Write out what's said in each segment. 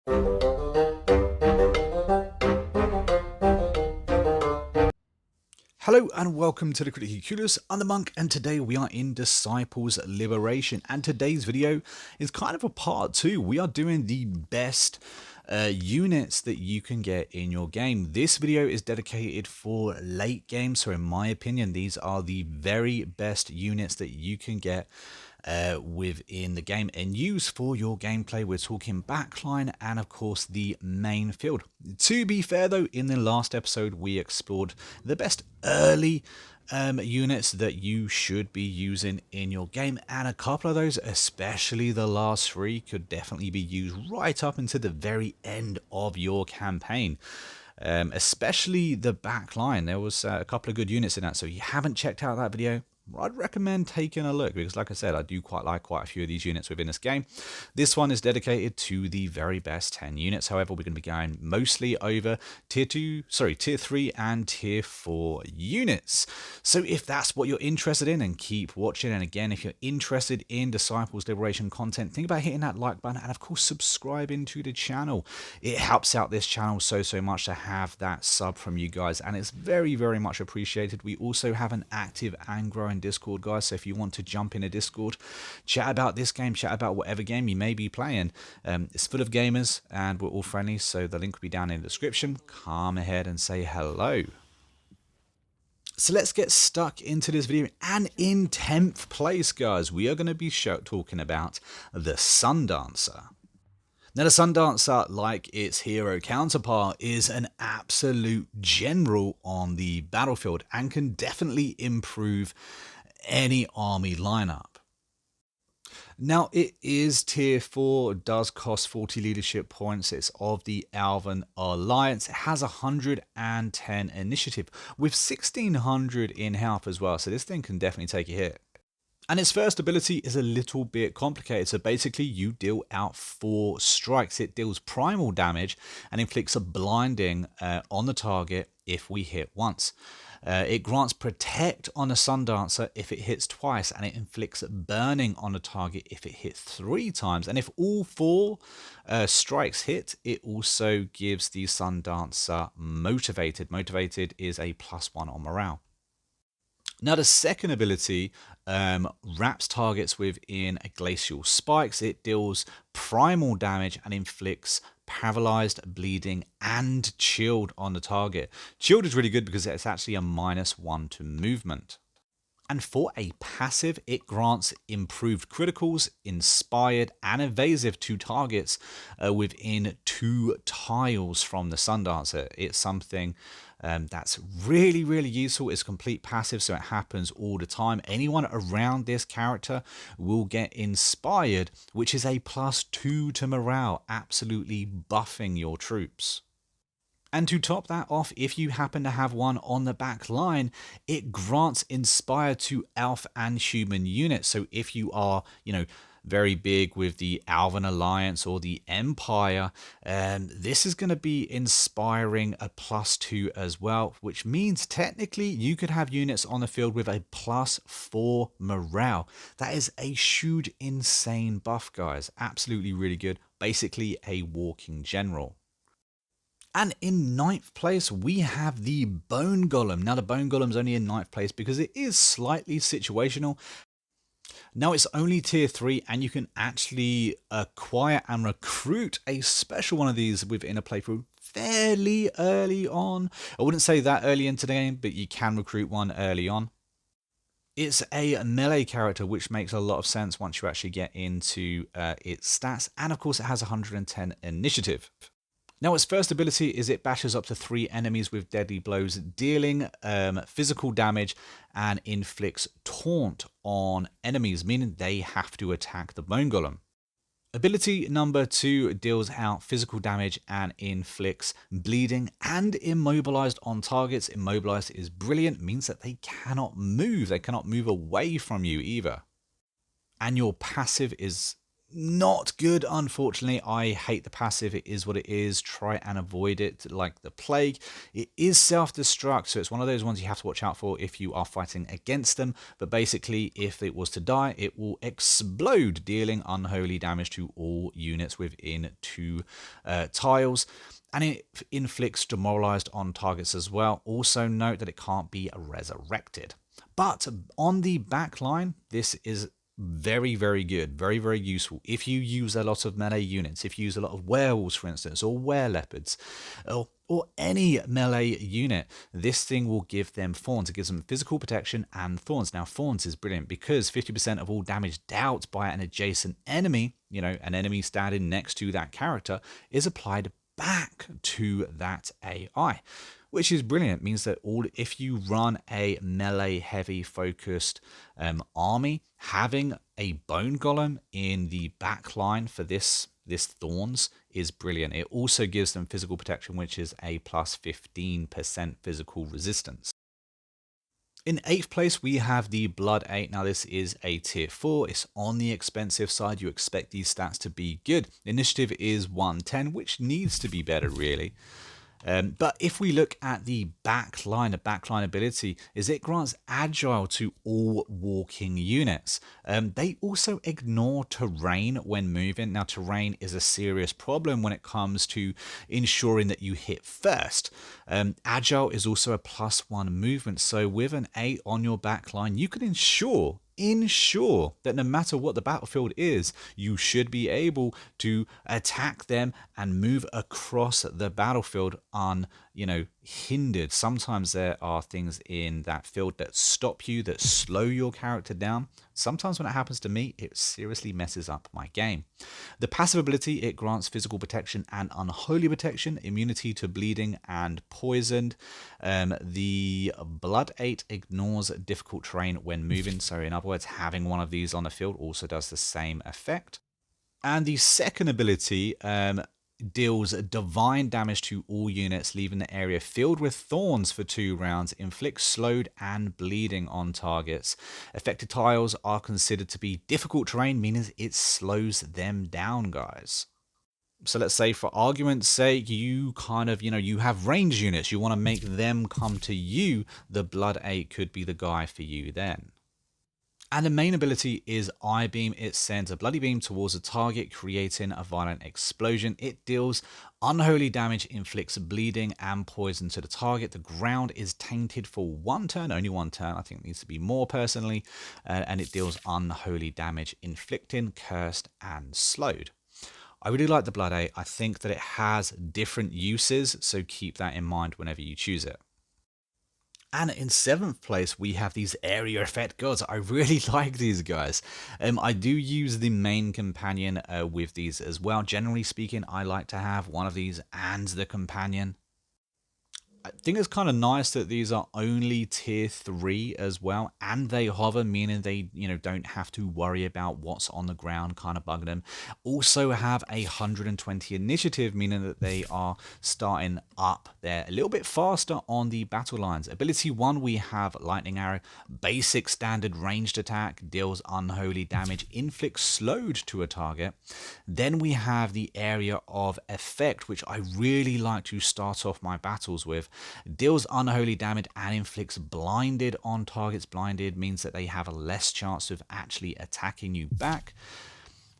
Hello and welcome to the Critically Clueless. I'm the Monk, and today we are in Disciples Liberation, and today's video is kind of a part 2. We are doing the best units that you can get in your game. This video is dedicated for late game, so in my opinion these are the very best units that you can get within the game and use for your gameplay. We're talking backline and of course the main field. To be fair though, in the last episode we explored the best early units that you should be using in your game, and a couple of those, especially the last 3, could definitely be used right up into the very end of your campaign. Especially the back line. There was a couple of good units in that, so if you haven't checked out that video, I'd recommend taking a look, because like I said, I do quite like quite a few of these units within this game. This one is dedicated to the very best 10 units. However, we're going to be going mostly over tier 3 and tier 4 units. So if that's what you're interested in, then keep watching. And again, if you're interested in Disciples Liberation content, think about hitting that like button and of course subscribing to the channel. It helps out this channel so much to have that sub from you guys, and it's very much appreciated. We also have an active and growing Discord, guys, so if you want to jump in a Discord, chat about this game, chat about whatever game you may be playing, it's full of gamers and we're all friendly, so the link will be down in the description. Come ahead and say hello. So let's get stuck into this video, and in 10th place, guys, we are going to be talking about the Sundancer. Now, the Sundancer, like its hero counterpart, is an absolute general on the battlefield and can definitely improve any army lineup. Now, it is tier 4, does cost 40 leadership points. It's of the Alvin Alliance. It has 110 initiative with 1600 in health as well, so this thing can definitely take a hit. And its first ability is a little bit complicated. So basically you deal out 4 strikes. It deals primal damage and inflicts a blinding on the target if we hit once. It grants protect on a Sundancer if it hits twice, and it inflicts burning on a target if it hits 3 times. And if all 4 strikes hit, it also gives the Sundancer motivated. Motivated is a +1 on morale. Now, the second ability wraps targets within glacial spikes. It deals primal damage and inflicts paralyzed, bleeding, and chilled on the target. Chilled is really good because it's actually a -1 to movement. And for a passive, it grants improved criticals, inspired, and evasive to targets within 2 tiles from the Sundancer. It's something that's really useful. It's complete passive, so it happens all the time. Anyone around this character will get inspired, which is a +2 to morale, absolutely buffing your troops. And to top that off, if you happen to have one on the back line, it grants Inspire to elf and human units. So if you are, very big with the Alvin Alliance or the Empire, this is going to be inspiring a +2 as well, which means technically you could have units on the field with a +4 morale. That is a huge, insane buff, guys. Absolutely really good. Basically a walking general. And in 9th place, we have the Bone Golem. Now, the Bone Golem's only in 9th place because it is slightly situational. Now, it's only tier 3, and you can actually acquire and recruit a special one of these within a playthrough fairly early on. I wouldn't say that early into the game, but you can recruit one early on. It's a melee character, which makes a lot of sense once you actually get into its stats. And of course, it has 110 initiative. Now, its first ability is it bashes up to 3 enemies with deadly blows, dealing physical damage, and inflicts taunt on enemies, meaning they have to attack the Bone Golem. Ability number 2 deals out physical damage and inflicts bleeding and immobilized on targets. Immobilized is brilliant, means that they cannot move. They cannot move away from you either. And your passive is Not good, unfortunately. I hate the passive. It is what it is. Try and avoid it like the plague. It is self-destruct, so it's one of those ones you have to watch out for if you are fighting against them. But basically, if it was to die, it will explode, dealing unholy damage to all units within 2 tiles. And it inflicts demoralized on targets as well. Also note that it can't be resurrected. But on the back line, this is very, very good. Very, very useful. If you use a lot of melee units, if you use a lot of werewolves, for instance, or were-leopards, or any melee unit, this thing will give them thorns. It gives them physical protection and thorns. Now, thorns is brilliant because 50% of all damage dealt by an adjacent enemy, an enemy standing next to that character, is applied back to that AI, which is brilliant. It means that if you run a melee heavy focused army, having a bone golem in the back line for this thorns is brilliant. It also gives them physical protection, which is a plus 15% physical resistance. In 8th place, we have the Blood 8. Now, this is a tier 4. It's on the expensive side. You expect these stats to be good. Initiative is 110, which needs to be better, really. But if we look at the backline ability, is it grants agile to all walking units. They also ignore terrain when moving. Now, terrain is a serious problem when it comes to ensuring that you hit first. Agile is also a +1 movement, so with an 8 on your backline, you can ensure that no matter what the battlefield is, you should be able to attack them and move across the battlefield hindered. Sometimes there are things in that field that stop you, that slow your character down. Sometimes when it happens to me, it seriously messes up my game. The passive ability, it grants physical protection and unholy protection, immunity to bleeding and poisoned. The Blood 8 ignores difficult terrain when moving. So in other words, having one of these on the field also does the same effect. And the second ability deals divine damage to all units, leaving the area filled with thorns for 2 rounds, inflicts slowed and bleeding on targets. Affected tiles are considered to be difficult terrain, meaning it slows them down, guys. So let's say, for argument's sake, you you have range units, you want to make them come to you, the Blood 8 could be the guy for you then. And the main ability is Eye Beam. It sends a bloody beam towards a target, creating a violent explosion. It deals unholy damage, inflicts bleeding and poison to the target. The ground is tainted for 1 turn, only 1 turn. I think it needs to be more personally. And it deals unholy damage, inflicting, cursed, and slowed. I really like the Blood 8. I think that it has different uses, so keep that in mind whenever you choose it. And in 7th place, we have these area effect gods. I really like these guys. I do use the main companion with these as well. Generally speaking, I like to have one of these and the companion. I think it's kind of nice that these are only tier 3 as well, and they hover, meaning they don't have to worry about what's on the ground kind of bugging them. Also have 120 initiative, meaning that they are starting up there a little bit faster on the battle lines. Ability 1, we have Lightning Arrow, basic standard ranged attack, deals unholy damage, inflicts slowed to a target. Then we have the area of effect, which I really like to start off my battles with. Deals unholy damage and inflicts blinded on targets. Blinded means that they have a less chance of actually attacking you back.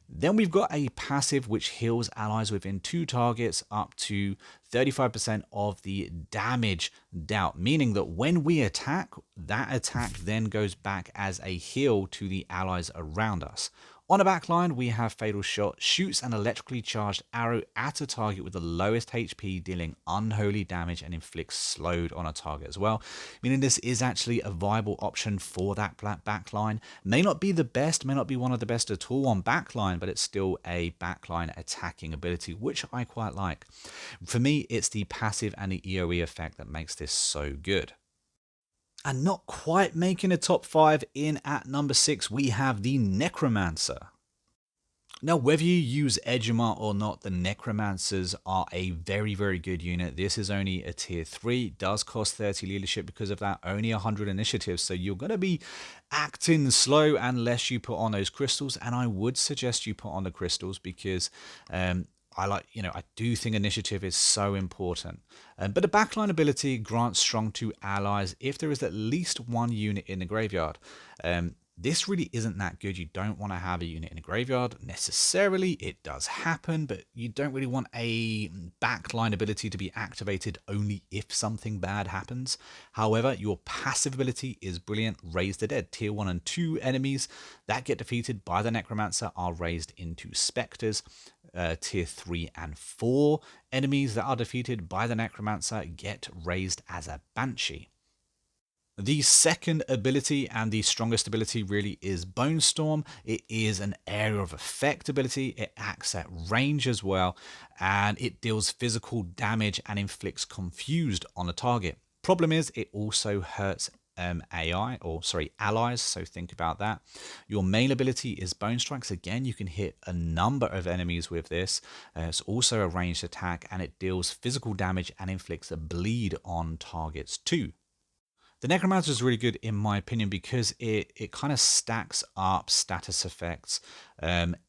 Then we've got a passive which heals allies within 2 targets up to 35% of the damage dealt, meaning that when we attack, that attack then goes back as a heal to the allies around us. On a backline, we have Fatal Shot, shoots an electrically charged arrow at a target with the lowest HP, dealing unholy damage and inflicts slowed on a target as well, meaning this is actually a viable option for that backline. May not be the best, may not be one of the best at all on backline, but it's still a backline attacking ability, which I quite like. For me, it's the passive and the EOE effect that makes this so good. And not quite making a top 5, in at number 6, we have the Necromancer. Now, whether you use Ejima or not, the Necromancers are a very, very good unit. This is only a tier 3, does cost 30 leadership because of that, only 100 initiative. So you're going to be acting slow unless you put on those crystals. And I would suggest you put on the crystals because I do think initiative is so important. But the backline ability grants strong to allies if there is at least one unit in the graveyard. This really isn't that good. You don't want to have a unit in a graveyard necessarily. It does happen, but you don't really want a backline ability to be activated only if something bad happens. However, your passive ability is brilliant. Raise the Dead. Tier 1 and 2 enemies that get defeated by the Necromancer are raised into Spectres. Tier 3 and 4 enemies that are defeated by the Necromancer get raised as a Banshee. The second ability and the strongest ability really is Bone Storm. It is an area of effect ability. It acts at range as well, and it deals physical damage and inflicts confused on a target. Problem is, it also hurts allies, so think about that. Your main ability is Bone Strikes. Again, you can hit a number of enemies with this. It's also a ranged attack, and it deals physical damage and inflicts a bleed on targets too. The Necromancer is really good in my opinion because it kind of stacks up status effects.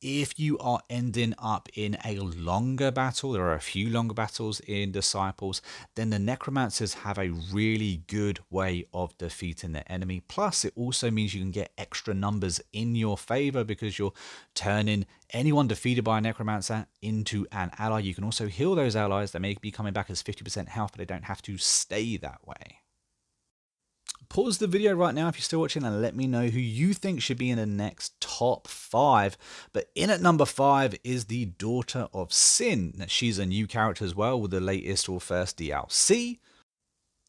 If you are ending up in a longer battle, there are a few longer battles in Disciples, then the Necromancers have a really good way of defeating the enemy. Plus, it also means you can get extra numbers in your favor because you're turning anyone defeated by a Necromancer into an ally. You can also heal those allies that may be coming back as 50% health, but they don't have to stay that way. Pause the video right now if you're still watching and let me know who you think should be in the next top 5. But in at number 5 is the Daughter of Sin. Now, she's a new character as well with the latest or first DLC.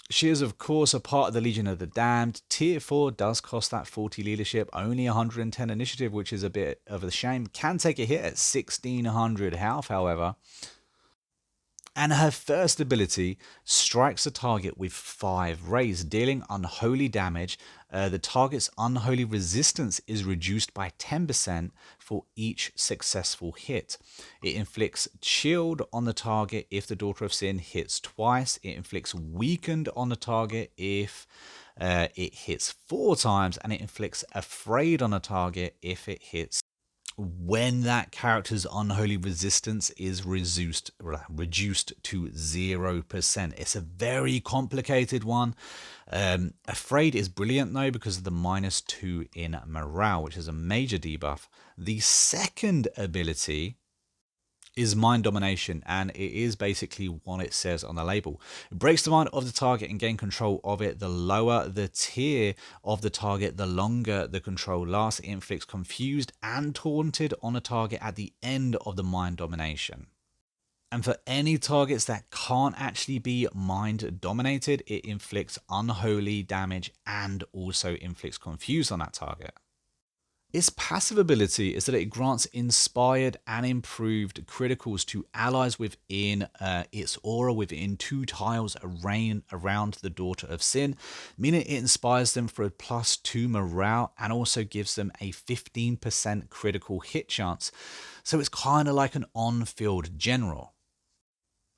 She is, of course, a part of the Legion of the Damned. Tier 4 does cost that 40 leadership, only 110 initiative, which is a bit of a shame. Can take a hit at 1600 health, however. And her first ability strikes a target with 5 rays, dealing unholy damage. The target's unholy resistance is reduced by 10% for each successful hit. It inflicts shield on the target if the Daughter of Sin hits twice. It inflicts weakened on the target if it hits 4 times, and it inflicts afraid on a target if it hits when that character's unholy resistance is reduced to 0%. It's a very complicated one. Afraid is brilliant though because of the -2 in morale, which is a major debuff. The second ability is mind domination, and it is basically what it says on the label. It breaks the mind of the target and gain control of it. The lower the tier of the target, the longer the control lasts. It inflicts confused and taunted on a target at the end of the mind domination. And for any targets that can't actually be mind dominated, it inflicts unholy damage and also inflicts confused on that target. Its passive ability is that it grants inspired and improved criticals to allies within its aura within 2 tiles around the Daughter of Sin, meaning it inspires them for a +2 morale and also gives them a 15% critical hit chance. So it's kind of like an on-field general.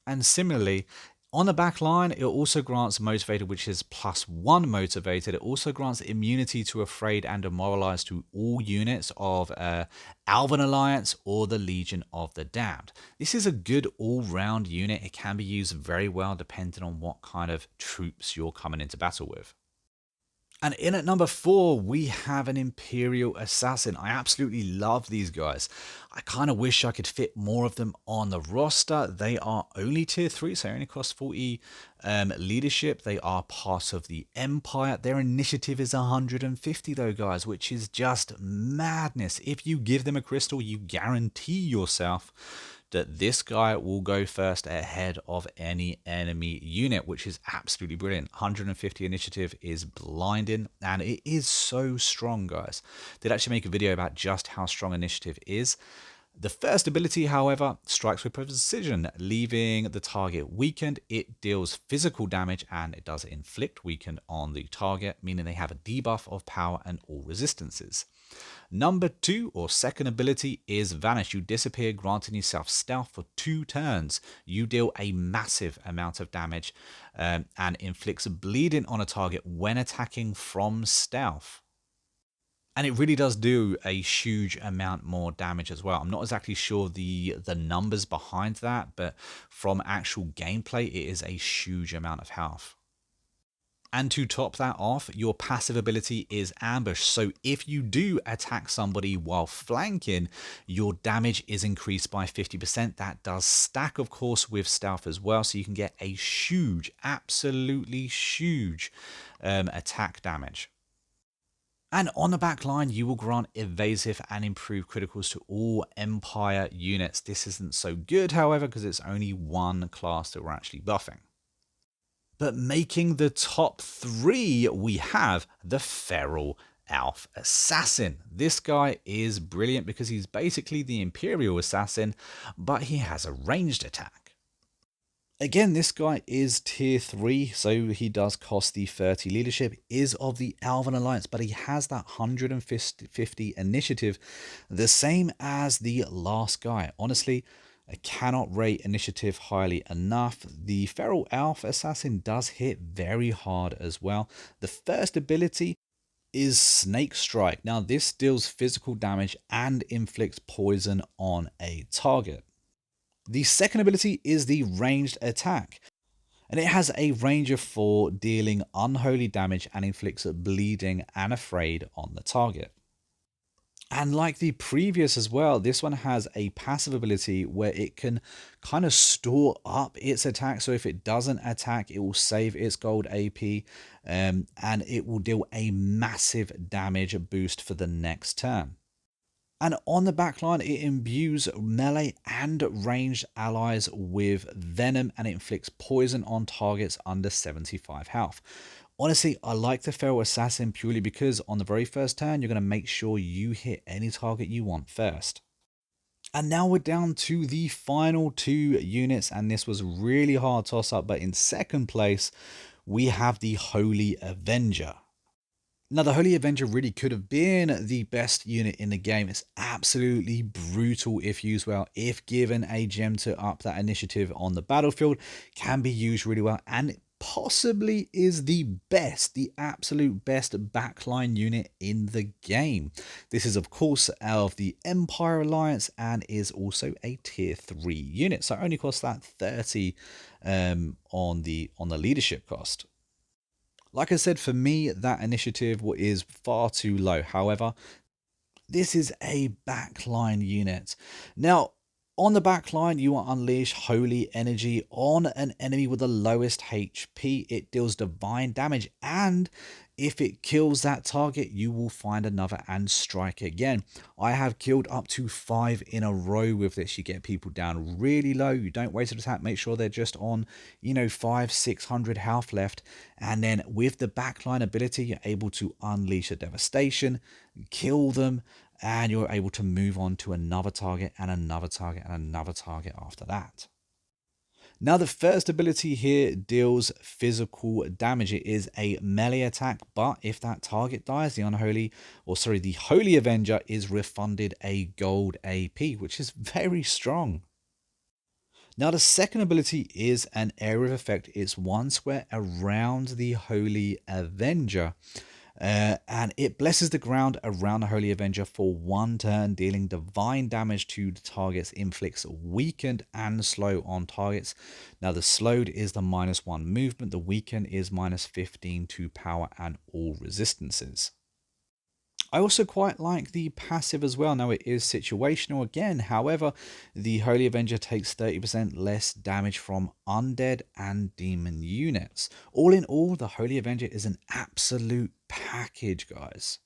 And similarly, on the back line, it also grants Motivated, which is +1 Motivated. It also grants immunity to Afraid and Demoralized to all units of Alvin Alliance or the Legion of the Damned. This is a good all-round unit. It can be used very well depending on what kind of troops you're coming into battle with. And in at number 4, we have an Imperial Assassin. I absolutely love these guys. I kind of wish I could fit more of them on the roster. They are only tier 3, so they only cost 40 leadership. They are part of the Empire. Their initiative is 150 though, guys, which is just madness. If you give them a crystal, you guarantee yourself that this guy will go first ahead of any enemy unit, which is absolutely brilliant. 150 initiative is blinding, and it is so strong, guys. Did actually make a video about just how strong initiative is. The first ability, however, strikes with precision, leaving the target weakened. It deals physical damage and it does inflict weakened on the target, meaning they have a debuff of power and all resistances. Number 2 or second ability is Vanish. You disappear, granting yourself stealth for 2 turns. You deal a massive amount of damage and inflicts bleeding on a target when attacking from stealth. And it really does do a huge amount more damage as well. I'm not exactly sure the numbers behind that, but from actual gameplay, it is a huge amount of health. And to top that off, your passive ability is Ambush. So if you do attack somebody while flanking, your damage is increased by 50%. That does stack, of course, with Stealth as well. So you can get a huge, absolutely huge attack damage. And on the back line, you will grant evasive and improve criticals to all Empire units. This isn't so good, however, because it's only one class that we're actually buffing. But making the top 3, we have the Feral Elf Assassin. This guy is brilliant because he's basically the Imperial Assassin, but he has a ranged attack. Again, this guy is tier 3, so he does cost the 30 leadership, is of the Elven Alliance, but he has that 150 initiative, the same as the last guy. Honestly, I cannot rate initiative highly enough. The Feral Elf Assassin does hit very hard as well. The first ability is Snake Strike. Now, this deals physical damage and inflicts poison on a target. The second ability is the ranged attack, and it has a range of 4, dealing unholy damage and inflicts bleeding and afraid on the target. And like the previous as well, this one has a passive ability where it can kind of store up its attack. So if it doesn't attack, it will save its gold AP and it will deal a massive damage boost for the next turn. And on the backline, it imbues melee and ranged allies with venom and it inflicts poison on targets under 75 health. Honestly, I like the Feral Assassin purely because on the very first turn, you're going to make sure you hit any target you want first. And now we're down to the final 2 units, and this was really hard toss up, but in second place, we have the Holy Avenger. Now, the Holy Avenger really could have been the best unit in the game. It's absolutely brutal if used well. If given a gem to up that initiative on the battlefield, can be used really well and possibly is the best, the absolute best backline unit in the game. This is, of course, of the Empire Alliance and is also a tier 3 unit. So it only costs that 30 on the leadership cost. Like I said, for me, that initiative is far too low. However, this is a backline unit. Now, on the backline, you will unleash Holy Energy on an enemy with the lowest HP. It deals divine damage, and if it kills that target, you will find another and strike again. I have killed up to 5 in a row with this. You get people down really low. You don't waste an attack. Make sure they're just on, 500-600 health left. And then with the backline ability, you're able to unleash a devastation, kill them, and you're able to move on to another target and another target and another target after that. Now, the first ability here deals physical damage. It is a melee attack, but if that target dies, the Holy Avenger is refunded a gold AP, which is very strong. Now, the second ability is an area of effect. It's 1 square around the Holy Avenger. And it blesses the ground around the Holy Avenger for 1 turn, dealing divine damage to the targets, inflicts weakened and slow on targets. Now, the slowed is the -1 movement, the weakened is -15 to power and all resistances. I also quite like the passive as well. Now, it is situational again. However, the Holy Avenger takes 30% less damage from undead and demon units. All in all, the Holy Avenger is an absolute package, guys.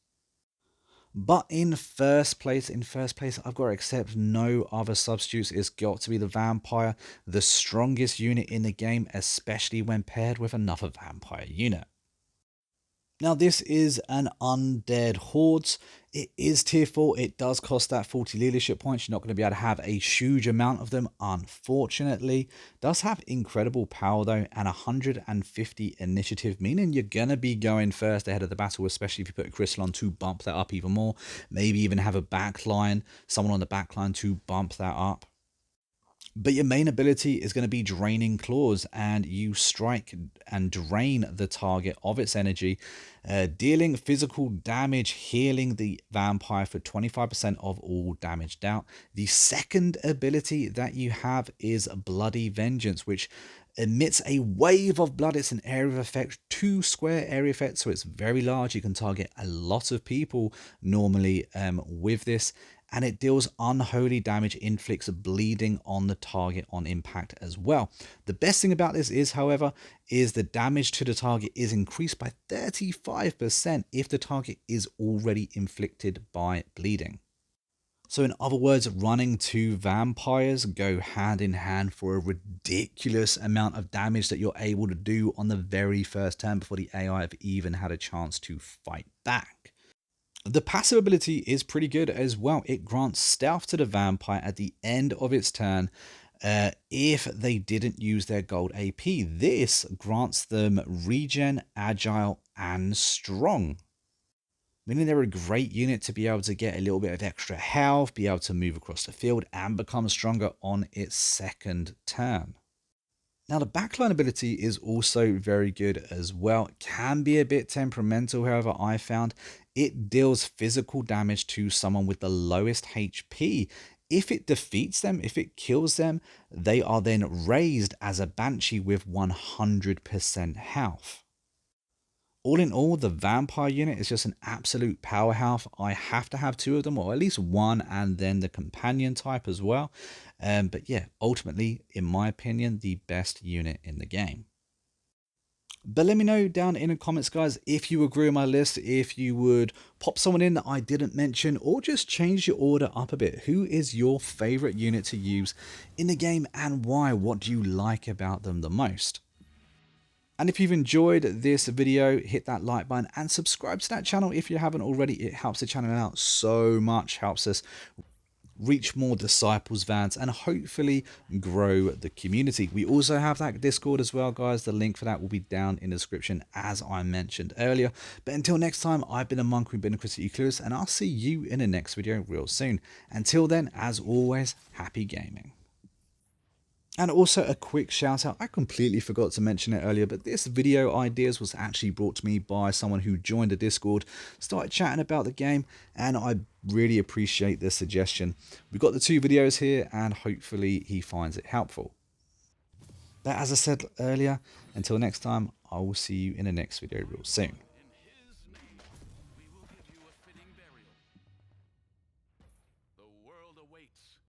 But in first place, I've got to accept no other substitutes. It's got to be the Vampire, the strongest unit in the game, especially when paired with another Vampire unit. Now this is an undead horde. It is tier 4. It does cost that 40 leadership points. You're not going to be able to have a huge amount of them, unfortunately. Does have incredible power though, and 150 initiative, meaning you're going to be going first ahead of the battle, especially if you put a crystal on to bump that up even more. Maybe even have a backline, someone on the backline to bump that up. But your main ability is going to be Draining Claws, and you strike and drain the target of its energy, dealing physical damage, healing the vampire for 25% of all damage dealt. The second ability that you have is Bloody Vengeance, which emits a wave of blood. It's an area of effect, 2 square area effect, so it's very large. You can target a lot of people normally with this, and it deals unholy damage, inflicts bleeding on the target on impact as well. The best thing about this is, however, is the damage to the target is increased by 35% if the target is already inflicted by bleeding. So in other words, running 2 vampires go hand in hand for a ridiculous amount of damage that you're able to do on the very first turn before the AI have even had a chance to fight back. The passive ability is pretty good as well. It grants stealth to the vampire at the end of its turn if they didn't use their gold AP. This grants them regen, agile, and strong, meaning they're a great unit to be able to get a little bit of extra health, be able to move across the field, and become stronger on its second turn. Now, the backline ability is also very good as well. It can be a bit temperamental, however, I found. It deals physical damage to someone with the lowest HP. If it defeats them, if it kills them, they are then raised as a banshee with 100% health. All in all, the vampire unit is just an absolute powerhouse. I have to have 2 of them, or at least 1, and then the companion type as well. But yeah, ultimately, in my opinion, the best unit in the game. But let me know down in the comments, guys, if you agree with my list, if you would pop someone in that I didn't mention, or just change your order up a bit. Who is your favorite unit to use in the game, and why? What do you like about them the most? And if you've enjoyed this video, hit that like button and subscribe to that channel if you haven't already. It helps the channel out so much, helps us reach more disciples vans and hopefully grow the community. We also have that Discord as well, guys. The link for that will be down in the description, as I mentioned earlier. But until next time, I've been a monk, we've been a Critically Clueless, and I'll see you in the next video real soon. Until then, as always, happy gaming. And also a quick shout out, I completely forgot to mention it earlier, but this video ideas was actually brought to me by someone who joined the Discord, started chatting about the game, and I really appreciate this suggestion. We've got the 2 videos here, and hopefully he finds it helpful. But as I said earlier, until next time, I will see you in the next video real soon.